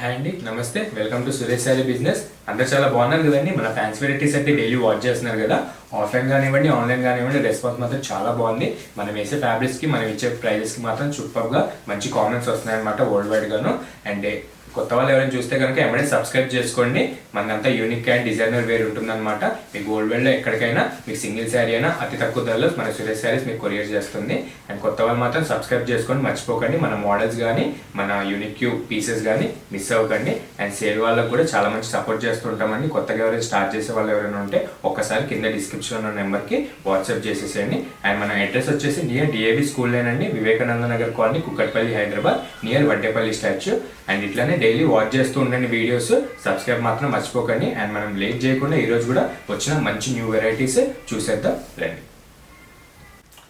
Hi అండి, నమస్తే. Welcome to Suresh sari business. అందరూ చాలా బాగున్నారు కదండి. మన ఫ్యాన్సీ వెరైటీస్ అంటే డైలీ వాచ్ చేస్తున్నారు కదా. ఆఫ్లైన్ కానివ్వండి, ఆన్లైన్ కానివ్వండి, రెస్పాన్స్ మాత్రం చాలా బాగుంది. మనం వేసే ఫ్యాబ్రిక్స్కి, మనం ఇచ్చే ప్రైజెస్కి మాత్రం సూపర్గా మంచి కామెంట్స్ వస్తున్నాయి అనమాట వరల్డ్ వైడ్ గాను. అండ్ కొత్త వాళ్ళు ఎవరైనా చూస్తే కనుక ఎమ్మడే సబ్స్క్రైబ్ చేసుకోండి. మనంతా యూనిక్ అండ్ డిజైనర్ వేర్ ఉంటుందన్నమాట. మీకు గోల్డ్ వెల్డ్లో ఎక్కడికైనా మీకు సింగిల్ శారీ అయినా అతి తక్కువ ధరలో మన సురేష్ శారీస్ మీకు కొరియర్ చేస్తుంది. అండ్ కొత్త వాళ్ళు మాత్రం సబ్స్క్రైబ్ చేసుకోండి, మర్చిపోకండి. మన మోడల్స్ కానీ మన యూనిక్ పీసెస్ కానీ మిస్ అవ్వకండి. అండ్ సేల్ వాళ్ళకు కూడా చాలా మంచి సపోర్ట్ చేస్తుంటామండి. కొత్తగా ఎవరైనా స్టార్ట్ చేసే వాళ్ళు ఎవరైనా ఉంటే ఒక్కసారి కింద డిస్క్రిప్షన్ ఉన్న నెంబర్కి వాట్సాప్ చేసేసేయండి. అండ్ మన అడ్రస్ వచ్చేసి నియర్ డిఏవి స్కూల్ లేనండి, Vivekananda Nagar colony, Kukatpally, Hyderabad, near Vaddepalli statue. And ఇట్లానే డైలీ వాచ్ చేస్తూ ఉండండి వీడియోస్. సబ్స్క్రైబ్ మాత్రం మర్చిపోకండి. అండ్ మనం లేట్ చేయకుండా ఈరోజు కూడా వచ్చిన మంచి న్యూ వెరైటీస్ చూసేద్దాం రండి.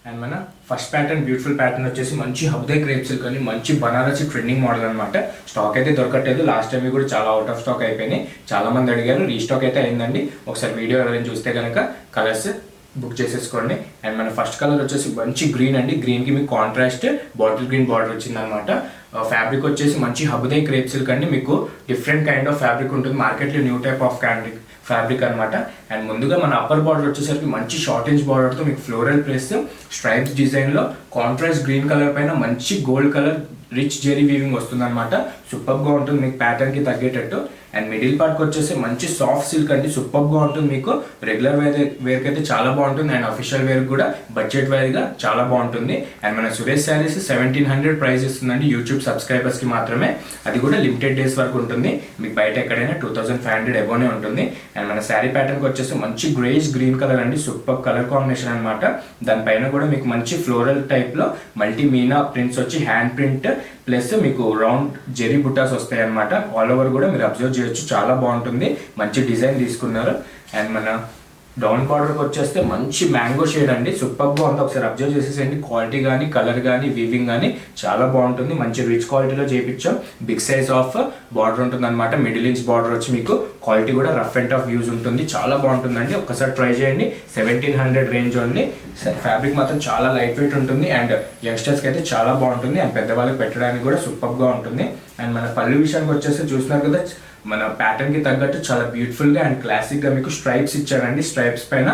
అండ్ మన ఫస్ట్ ప్యాటర్న్ బ్యూటిఫుల్ ప్యాటర్న్ వచ్చేసి మంచి హబ్దే క్రేప్ సిల్క్ అని మంచి బనారసి ట్రెండింగ్ మోడల్ అనమాట. స్టాక్ అయితే దొరకట్లేదు. లాస్ట్ టైం కూడా చాలా అవుట్ ఆఫ్ స్టాక్ అయిపోయినాయి. చాలా మంది అడిగారు, రీస్టాక్ అయితే అయిందండి. ఒకసారి వీడియో ఎవరైనా చూస్తే కనుక కలర్స్ బుక్ చేసేసుకోండి. అండ్ మన ఫస్ట్ కలర్ వచ్చేసి మంచి గ్రీన్ అండి. గ్రీన్కి మీకు కాంట్రాస్ట్ బాటిల్ గ్రీన్ బార్డర్ వచ్చిందనమాట. ఫ్యాబ్రిక్ వచ్చేసి మంచి హబ్దే క్రేప్ సిల్క్ అండి. మీకు డిఫరెంట్ కైండ్ ఆఫ్ ఫ్యాబ్రిక్ ఉంటుంది, మార్కెట్లో న్యూ టైప్ ఆఫ్ ఫ్యాబ్రిక్ అనమాట. అండ్ ముందుగా మన అప్పర్ బార్డర్ వచ్చేసరికి మంచి షార్ట్ ఇంచ్ బార్డర్తో మీకు ఫ్లోరల్ ప్లస్ స్ట్రైప్స్ డిజైన్లో కాంట్రాస్ట్ గ్రీన్ కలర్ పైన మంచి gold colour rich zari weaving వస్తుంది అనమాట. సూపర్గా ఉంటుంది మీకు ప్యాటర్న్కి తగ్గేటట్టు. అండ్ మిడిల్ పార్ట్కి వచ్చేసి మంచి సాఫ్ట్ సిల్క్ అండి. సూపర్గా ఉంటుంది మీకు. రెగ్యులర్ వేర్కి అయితే చాలా బాగుంటుంది. అండ్ అఫీషియల్ వేర్ కూడా బడ్జెట్ వైజ్గా చాలా బాగుంటుంది. అండ్ మన సురేష్ శారీస్ 1700 ప్రైస్ ఇస్తుందండి యూట్యూబ్ సబ్స్క్రైబర్స్కి మాత్రమే. అది కూడా లిమిటెడ్ డేస్ వరకు ఉంటుంది. మీకు బయట ఎక్కడైనా 2500 ఎబోనే ఉంటుంది. అండ్ మన శారీ ప్యాటర్న్కి వచ్చేసి మంచి గ్రేష్ గ్రీన్ కలర్ అండి. సూపర్ కలర్ కాంబినేషన్ అనమాట. దానిపైన కూడా మీకు మంచి ఫ్లోరల్ టైప్లో మల్టీ మీనా ప్రింట్స్ వచ్చి హ్యాండ్ ప్రింట్ ప్లస్ మీకు రౌండ్ జెరీ బుట్టాస్ వస్తాయి అనమాట. ఆల్ ఓవర్ కూడా మీరు అబ్జర్వ్ చేయొచ్చు, చాలా బాగుంటుంది. మంచి డిజైన్ తీసుకున్నారు. అండ్ మన డౌన్ బార్డర్కి వచ్చేస్తే మంచి మ్యాంగో షేడ్ అండి. సూపర్గా ఉంది. ఒకసారి అబ్జర్వ్ చేసేసండి. క్వాలిటీ కానీ కలర్ కానీ వీవింగ్ కానీ చాలా బాగుంటుంది. మంచి రిచ్ క్వాలిటీలో చేయించాం. బిగ్ సైజ్ ఆఫ్ బార్డర్ ఉంటుంది అనమాట. మిడిల్ ఇంచ్ బార్డర్ వచ్చి మీకు క్వాలిటీ కూడా రఫ్ అండ్ టఫ్ యూజ్ ఉంటుంది. చాలా బాగుంటుందండి. ఒక్కసారి ట్రై చేయండి. 1700 రేంజ్ ఓన్లీ. ఫ్యాబ్రిక్ మాత్రం చాలా లైట్ వెయిట్ ఉంటుంది. అండ్ యంగ్స్టర్స్కి అయితే చాలా బాగుంటుంది. అండ్ పెద్దవాళ్ళకి పెట్టడానికి కూడా సూపర్గా ఉంటుంది. అండ్ మన పళ్ళు విషయానికి వచ్చేసి చూస్తున్నారు కదా, మన ప్యాటర్న్కి తగ్గట్టు చాలా బ్యూటిఫుల్గా అండ్ క్లాసిక్గా మీకు స్ట్రైప్స్ ఇచ్చారండి. స్ట్రైప్స్ పైన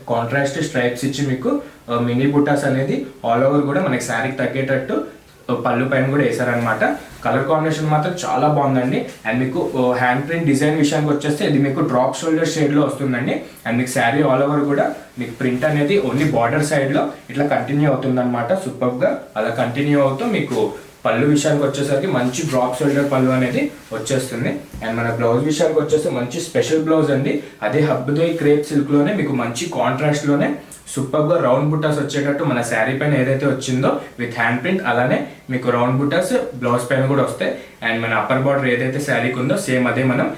కాంట్రాస్ట్ స్ట్రైప్స్ ఇచ్చి మీకు మినీ బుటాస్ అనేది ఆల్ ఓవర్ కూడా మనకి శారీకి తగ్గేటట్టు పళ్ళు పైన కూడా వేసారనమాట. కలర్ కాంబినేషన్ మాత్రం చాలా బాగుందండి. అండ్ మీకు హ్యాండ్ ప్రింట్ డిజైన్ విషయానికి వచ్చేస్తే ఇది మీకు డ్రాప్ షోల్డర్ షేడ్లో వస్తుందండి. అండ్ మీకు శారీ ఆల్ ఓవర్ కూడా మీకు ప్రింట్ అనేది ఓన్లీ బార్డర్ సైడ్లో ఇట్లా కంటిన్యూ అవుతుందన్నమాట. సూపర్గా అలా కంటిన్యూ అవుతూ మీకు పళ్ళు విషయానికి వచ్చేసరికి మంచి డ్రాప్ షోల్డర్ పళ్ళు అనేది వచ్చేస్తుంది. అండ్ మన బ్లౌజ్ విషయానికి వచ్చేస్తే మంచి స్పెషల్ బ్లౌజ్ అండి. అదే హబ్దే క్రేప్ సిల్క్లోనే మీకు మంచి కాంట్రాస్ట్లోనే సూపర్గా రౌండ్ బుట్టాస్ వచ్చేటట్టు మన శారీ పైన ఏదైతే వచ్చిందో విత్ హ్యాండ్ ప్రింట్ అలానే మీకు రౌండ్ బుట్టాస్ బ్లౌజ్ పైన కూడా వస్తాయి. అండ్ మన అప్పర్ బార్డర్ ఏదైతే శారీకి ఉందో సేమ్ అదే మనం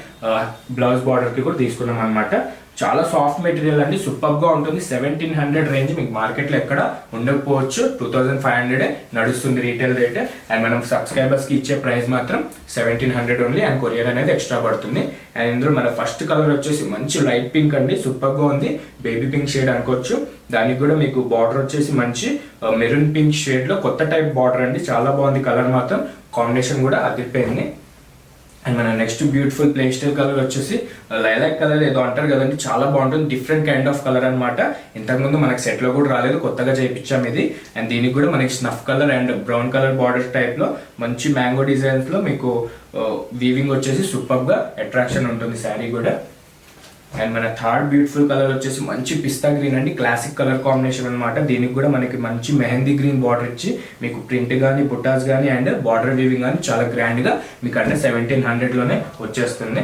బ్లౌజ్ బార్డర్కి కూడా తీసుకున్నాం అనమాట. చాలా సాఫ్ట్ మెటీరియల్ అండి. సూపర్గా ఉంటుంది. 1700 రేంజ్ మీకు మార్కెట్లో ఎక్కడ ఉండకపోవచ్చు. 2500 నడుస్తుంది రీటైల్ రేట్. అండ్ మనం సబ్స్క్రైబర్స్కి ఇచ్చే ప్రైస్ మాత్రం 1700 ఓన్లీ. అండ్ కొరియర్ అనేది ఎక్స్ట్రా పడుతుంది. అండ్ ఇందులో మన ఫస్ట్ కలర్ వచ్చేసి మంచి లైట్ పింక్ అండి. సూపర్గా ఉంది. బేబీ పింక్ షేడ్ అనుకోవచ్చు. దానికి కూడా మీకు బార్డర్ వచ్చేసి మంచి మెరూన్ పింక్ షేడ్లో కొత్త టైప్ బార్డర్ అండి. చాలా బాగుంది. కలర్ మాత్రం కాంబినేషన్ కూడా అదిరిపోయింది. అండ్ మన నెక్స్ట్ బ్యూటిఫుల్ పేస్టల్ కలర్ వచ్చేసి లైలాక్ కలర్ ఏదో అంటారు కదండి, చాలా బాగుంటుంది. డిఫరెంట్ కైండ్ ఆఫ్ కలర్ అనమాట. ఇంతకుముందు మనకి సెట్లో కూడా రాలేదు, కొత్తగా చేయించాం ఇది. అండ్ దీనికి కూడా మనకి snuff colour and brown colour border టైప్లో మంచి మ్యాంగో డిజైన్స్లో మీకు వీవింగ్ వచ్చేసి సూపర్గా అట్రాక్షన్ ఉంటుంది శారీ కూడా. అండ్ మన థర్డ్ బ్యూటిఫుల్ కలర్ వచ్చేసి మంచి పిస్తా గ్రీన్ అండి. క్లాసిక్ కలర్ కాంబినేషన్ అనమాట. దీనికి కూడా మనకి మంచి మెహందీ గ్రీన్ బార్డర్ ఇచ్చి మీకు ప్రింట్ కానీ బుటాస్ కానీ అండ్ బార్డర్ వీవింగ్ కానీ చాలా గ్రాండ్గా మీకు అంటే 1700లోనే వచ్చేస్తుంది.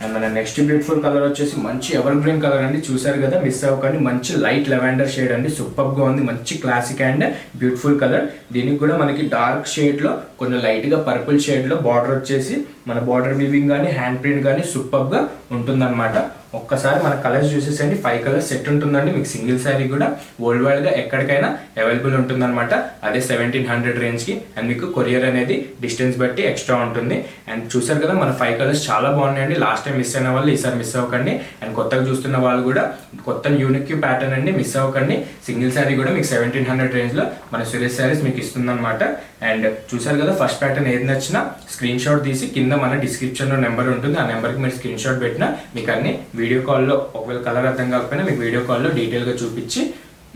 అండ్ మన నెక్స్ట్ బ్యూటిఫుల్ కలర్ వచ్చేసి మంచి ఎవర్ గ్రీన్ కలర్ అండి. చూసారు కదా, మిస్ అవ్వకండి. మంచి లైట్ లెవెండర్ షేడ్ అండి. సూపర్గా ఉంది. మంచి క్లాసిక్ అండ్ బ్యూటిఫుల్ కలర్. దీనికి కూడా మనకి డార్క్ షేడ్లో కొంచెం లైట్గా పర్పుల్ షేడ్లో బార్డర్ వచ్చేసి మన బార్డర్ వీవింగ్ కానీ హ్యాండ్ ప్రింట్ కానీ సూపర్గా ఉంటుందన్నమాట. ఒక్కసారి మన కలర్స్ చూసేసండి. 5 కలర్స్ సెట్ ఉంటుందండి. మీకు సింగిల్ శారీ కూడా వరల్డ్ వైడ్గా ఎక్కడికైనా అవైలబుల్ ఉంటుందన్నమాట. అదే 1700 రేంజ్కి. అండ్ మీకు కొరియర్ అనేది డిస్టెన్స్ బట్టి ఎక్స్ట్రా ఉంటుంది. అండ్ చూసారు కదా మన 5 కలర్స్ చాలా బాగున్నాయండి. లాస్ట్ టైం మిస్ అయిన వాళ్ళు ఈసారి మిస్ అవ్వకండి. అండ్ కొత్తగా చూస్తున్న వాళ్ళు కూడా కొత్త యూనిక్ ప్యాటర్న్ అండి, మిస్ అవ్వకండి. సింగిల్ శారీ కూడా మీకు 1700 రేంజ్లో మన సురేష్ శారీస్ మీకు ఇస్తుంది అనమాట. అండ్ చూసారు కదా ఫస్ట్ ప్యాటర్న్ ఏది నచ్చినా స్క్రీన్ షాట్ తీసి కింద మన డిస్క్రిప్షన్లో నెంబర్ ఉంటుంది, ఆ నెంబర్కి మీరు స్క్రీన్ షాట్ పెట్టినా మీకు అన్ని వీడియో కాల్లో ఒకవేళ కలర్ అర్థం కాకపోయినా మీకు వీడియో కాల్లో డీటెయిల్గా చూపించి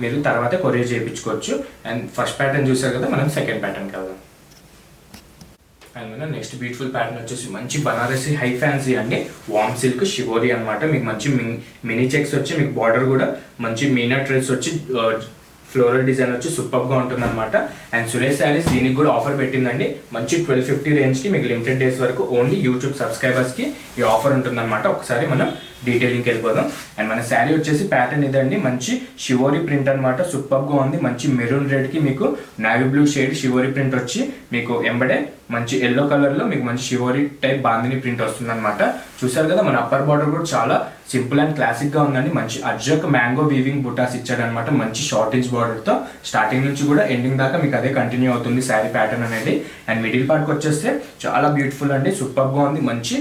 మీరు తర్వాత కొరియర్ చేయించుకోవచ్చు. అండ్ ఫస్ట్ ప్యాటర్న్ చూసారు కదా, మనం సెకండ్ ప్యాటర్న్కి వెళ్దాం. అండ్ మన నెక్స్ట్ బ్యూటిఫుల్ ప్యాటర్న్ వచ్చేసి మంచి బనారసి హై ఫ్యాన్సీ అండి, వామ్ సిల్క్ షివోరీ అనమాట. మీకు మంచి మినీ చెక్స్ వచ్చి మీకు బార్డర్ కూడా మంచి మీనా ట్రెస్ వచ్చి ఫ్లోరల్ డిజైన్ వచ్చి సూపర్గా ఉంటుంది అనమాట. అండ్ సురేష్ శారీస్ దీనికి కూడా ఆఫర్ పెట్టిందండి. మంచి 1250 రేంజ్కి మీకు లిమిటెడ్ డేస్ వరకు ఓన్లీ యూట్యూబ్ సబ్స్క్రైబర్స్కి ఈ ఆఫర్ ఉంటుందన్నమాట. ఒకసారి మనం డీటెయిలింగ్కి వెళ్ళిపోదాం. అండ్ మన శారీ వచ్చేసి ప్యాటర్న్ ఇదండి, మంచి షివోరీ ప్రింట్ అనమాట, సూపర్గా ఉంది. మంచి మెరూన్ రెడ్కి మీకు navy blue shade shibori print వచ్చి మీకు ఎంబడే మంచి ఎల్లో కలర్లో మీకు మంచి షివోరీ టైప్ బాందిని ప్రింట్ వస్తుంది అనమాట. చూసారు కదా మన అప్పర్ బార్డర్ కూడా చాలా సింపుల్ అండ్ క్లాసిక్గా ఉందండి. మంచి అజ్రక్ మ్యాంగో వీవింగ్ బుటాస్ ఇచ్చాడనమాట, మంచి షార్ట్ ఇంచ్ బార్డర్తో. స్టార్టింగ్ నుంచి కూడా ఎండింగ్ దాకా మీకు అదే కంటిన్యూ అవుతుంది శారీ ప్యాటర్న్ అనేది. అండ్ మిడిల్ పార్ట్కి వచ్చేస్తే చాలా బ్యూటిఫుల్ అండి, సూపర్గా ఉంది. మంచి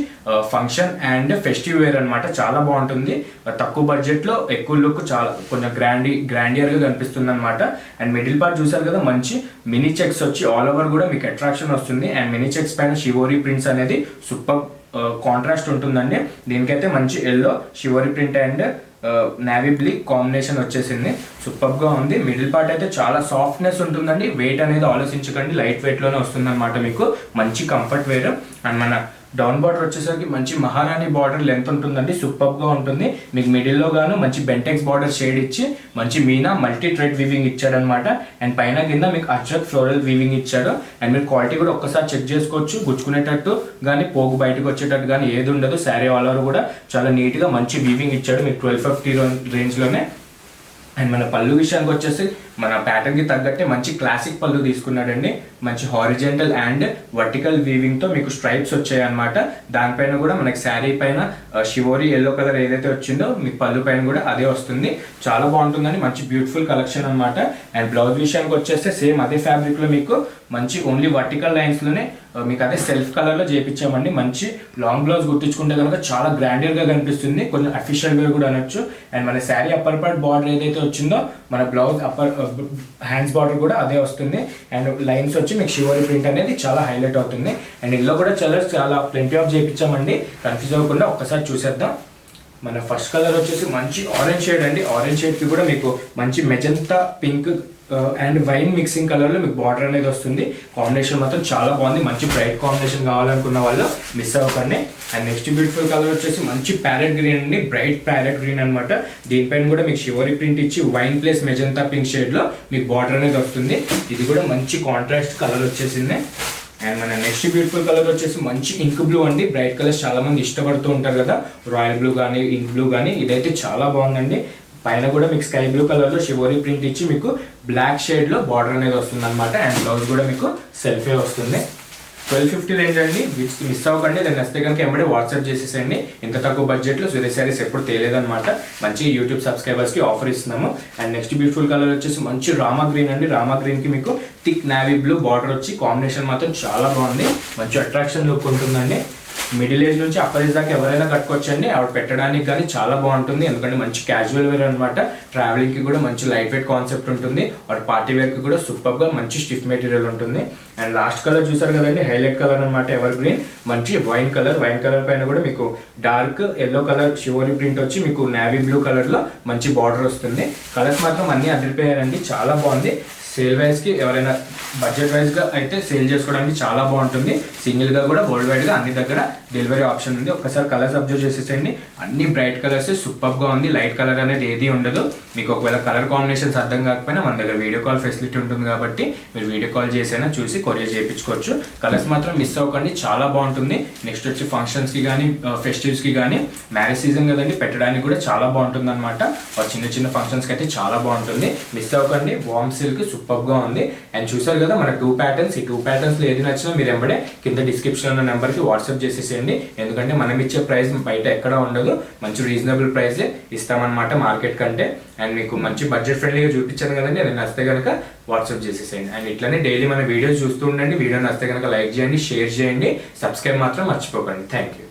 ఫంక్షన్ అండ్ ఫెస్టివ్ వేర్ అనమాట, చాలా బాగుంటుంది. తక్కువ బడ్జెట్లో ఎక్కువ లుక్, చాలా కొంచెం గ్రాండియర్గా కనిపిస్తుంది అనమాట. అండ్ మిడిల్ పార్ట్ చూసారు కదా మంచి మినీ చెక్స్ వచ్చి ఆల్ ఓవర్ కూడా మీకు అట్రాక్షన్ వస్తుంది. అండ్ మినీ చెక్స్ పైన షివోరీ ప్రింట్స్ అనేది సూపర్ కాంట్రాస్ట్ ఉంటుందండి. దీనికైతే మంచి yellow shibori print and navy blue combination వచ్చేసింది, సూపర్గా ఉంది. మిడిల్ పార్ట్ అయితే చాలా సాఫ్ట్నెస్ ఉంటుందండి, వెయిట్ అనేది ఆలోచించకండి, లైట్ వెయిట్లోనే వస్తుంది అనమాట. మీకు మంచి కంఫర్ట్ వేర్. అండ్ మన డౌన్ బార్డర్ వచ్చేసరికి మంచి మహారాణి బార్డర్ లెంత్ ఉంటుందండి, సూపర్గా ఉంటుంది. మీకు మిడిల్లో గాను మంచి బెంటెక్స్ బార్డర్ షేడ్ ఇచ్చి మంచి మీనా మల్టీ థ్రెడ్ వీవింగ్ ఇచ్చాడనమాట. అండ్ పైన కింద మీకు అజ్రక్ ఫ్లోరల్ వీవింగ్ ఇచ్చాడు. అండ్ మీరు క్వాలిటీ కూడా ఒక్కసారి చెక్ చేసుకోవచ్చు, గుచ్చుకునేటట్టు కానీ పోగు బయటకు వచ్చేటట్టు కానీ ఏది ఉండదు. శారీ ఆల్ ఓవర్ కూడా చాలా నీట్గా మంచి వీవింగ్ ఇచ్చాడు మీకు 1250 రేంజ్లోనే. అండ్ మన పళ్ళు విషయానికి వచ్చేసి మన ప్యాటర్న్కి తగ్గట్టే మంచి క్లాసిక్ పళ్ళు తీసుకున్నాడండి. మంచి హారిజెంటల్ అండ్ వర్టికల్ వీవింగ్తో మీకు స్ట్రైప్స్ వచ్చాయి అనమాట. దానిపైన కూడా మనకి శారీ పైన షివోరీ ఎల్లో కలర్ ఏదైతే వచ్చిందో మీకు పళ్ళు పైన కూడా అదే వస్తుంది, చాలా బాగుంటుందని మంచి బ్యూటిఫుల్ కలెక్షన్ అనమాట. అండ్ బ్లౌజ్ విషయానికి వచ్చేస్తే సేమ్ అదే ఫ్యాబ్రిక్లో మీకు మంచి ఓన్లీ వర్టికల్ లైన్స్లోనే మీకు అదే సెల్ఫ్ కలర్లో చేయించామండి. మంచి లాంగ్ బ్లౌజ్ గుర్తించుకుంటే కనుక చాలా గ్రాండియర్గా కనిపిస్తుంది, కొంచెం అఫీషియల్ వేర్ కూడా అనొచ్చు. అండ్ మన శారీ అప్పర్ పార్ట్ బార్డర్ ఏదైతే వచ్చిందో మన బ్లౌజ్ అప్పర్ హ్యాండ్స్ బార్డర్ కూడా అదే వస్తుంది. అండ్ లైన్స్ వచ్చి మీకు షివోరీ ప్రింట్ అనేది చాలా హైలైట్ అవుతుంది. అండ్ ఇందులో కూడా చాలా ప్లెంటీ ఆఫ్ చేయించామండి, కన్ఫ్యూజ్ అవ్వకుండా ఒక్కసారి చూసేద్దాం. మన ఫస్ట్ కలర్ వచ్చేసి మంచి ఆరెంజ్ షేడ్ అండి. ఆరెంజ్ షేడ్కి కూడా మీకు మంచి magenta pink and wine mixing కలర్లో మీకు బార్డర్ అనేది వస్తుంది. కాంబినేషన్ మాత్రం చాలా బాగుంది, మంచి బ్రైట్ కాంబినేషన్ కావాలనుకున్న వాళ్ళు మిస్ అవ్వకండి. అండ్ నెక్స్ట్ బ్యూటిఫుల్ కలర్ వచ్చేసి మంచి ప్యారెట్ గ్రీన్ అండి, బ్రైట్ ప్యారెట్ గ్రీన్ అనమాట. దీనిపైన కూడా మీకు షివోరీ ప్రింట్ ఇచ్చి వైన్ ప్లస్ మెజంతా పింక్ షేడ్లో మీకు బార్డర్ అనేది వస్తుంది. ఇది కూడా మంచి కాంట్రాస్ట్ కలర్ వచ్చేసింది. అండ్ మన నెక్స్ట్ బ్యూటిఫుల్ కలర్ వచ్చేసి మంచి ఇంక్ బ్లూ అండి. బ్రైట్ కలర్స్ చాలా మంది ఇష్టపడుతూ ఉంటారు కదా, రాయల్ బ్లూ కానీ ఇంక్ బ్లూ కానీ, ఇదైతే చాలా బాగుందండి. పైన కూడా మీకు స్కై బ్లూ కలర్లో షివోరీ ప్రింట్ ఇచ్చి మీకు బ్లాక్ షేడ్లో బార్డర్ అనేది వస్తుంది అనమాట. అండ్ బ్లౌజ్ కూడా మీకు సెల్ఫే వస్తుంది. 1250 రేంజ్ అండి, మిస్ అవ్వకండి. దాన్ని నచ్చితే కనుక వెంబడే వాట్సాప్ చేసేసండి. ఇంత తక్కువ బడ్జెట్లో సురేష్ శారీస్ ఎప్పుడు తేలేదన్నమాట. మంచి యూట్యూబ్ సబ్స్క్రైబర్స్కి ఆఫర్ ఇస్తున్నాము. అండ్ నెక్స్ట్ బ్యూటిఫుల్ కలర్ వచ్చేసి మంచి రామా గ్రీన్ అండి. రామా గ్రీన్కి మీకు థిక్ నావీ బ్లూ బార్డర్ వచ్చి కాంబినేషన్ మాత్రం చాలా బాగుంది, మంచి అట్రాక్షన్ లుక్ ఉంటుందండి. మిడిల్ ఏజ్ నుంచి అప్పర్ ఏజ్ దాకా ఎవరైనా కట్టుకోవచ్చండి, ఆవిడ పెట్టడానికి కానీ చాలా బాగుంటుంది. ఎందుకంటే మంచి క్యాజువల్ వేర్ అనమాట. ట్రావెలింగ్కి కూడా మంచి లైట్ వెయిట్ కాన్సెప్ట్ ఉంటుంది. వాటి పార్టీ వేర్కి కూడా సూపర్గా మంచి స్టిఫ్ మెటీరియల్ ఉంటుంది. అండ్ లాస్ట్ కలర్ చూసారు కదండి, హైలైట్ కలర్ అనమాట, ఎవర్ గ్రీన్. మంచి వైన్ కలర్ పైన కూడా మీకు dark yellow colour shibori print వచ్చి మీకు నావీ బ్లూ కలర్లో మంచి బార్డర్ వస్తుంది. కలర్స్ మాత్రం అన్నీ అదిరిపోయారండి, చాలా బాగుంది. సేల్ వైజ్కి ఎవరైనా బడ్జెట్ వైజ్గా అయితే సేల్ చేసుకోవడానికి చాలా బాగుంటుంది. సింగిల్గా కూడా వరల్డ్ వైడ్గా అన్ని దగ్గర డెలివరీ ఆప్షన్ ఉంది. ఒకసారి కలర్స్ అబ్జర్వ్ చేసేసేయండి, అన్ని బ్రైట్ కలర్స్ సూపర్గా ఉంది. లైట్ కలర్ అనేది ఏది ఉండదు. మీకు ఒకవేళ కలర్ కాంబినేషన్స్ అర్థం కాకపోయినా మన దగ్గర వీడియో కాల్ ఫెసిలిటీ ఉంటుంది కాబట్టి మీరు వీడియో కాల్ చేసైనా చూసి కొరియర్ చేయించుకోవచ్చు. కలర్స్ మాత్రం మిస్ అవ్వకండి, చాలా బాగుంటుంది. నెక్స్ట్ వచ్చి ఫంక్షన్స్కి కానీ ఫెస్టివ్స్కి కానీ, మ్యారేజ్ సీజన్ కదండి, పెట్టడానికి కూడా చాలా బాగుంటుంది అనమాట. చిన్న చిన్న ఫంక్షన్స్కి అయితే చాలా బాగుంటుంది, మిస్ అవ్వకండి. వామ్ సిల్క్ సూపర్ గా ఉంది. అండ్ చూసారు కదా మన 2 ప్యాటర్న్స్, ఈ 2 ప్యాటర్న్స్ లో ఏది నచ్చినా మీరు ఎంబడే కింద డిస్క్రిప్షన్ ఉన్న నెంబర్ కి వాట్సాప్ చేసేసేయండి. ఎందుకంటే మనం ఇచ్చే ప్రైస్ బయట ఎక్కడ ఉండదు, మంచి రీజనబుల్ ప్రైస్ ఇస్తామన్నమాట మార్కెట్ కంటే. అండ్ మీకు మంచి బడ్జెట్ ఫ్రెండ్లీగా చూపించాను కదండి, అది నచ్చితే కనుక వాట్సాప్ చేసేసేయండి. అండ్ ఇట్లానే డైలీ మన వీడియోస్ చూస్తూ ఉండండి. వీడియో నచ్చితే కనుక లైక్ చేయండి, షేర్ చేయండి, సబ్స్క్రైబ్ మాత్రం మర్చిపోకండి. Thank you.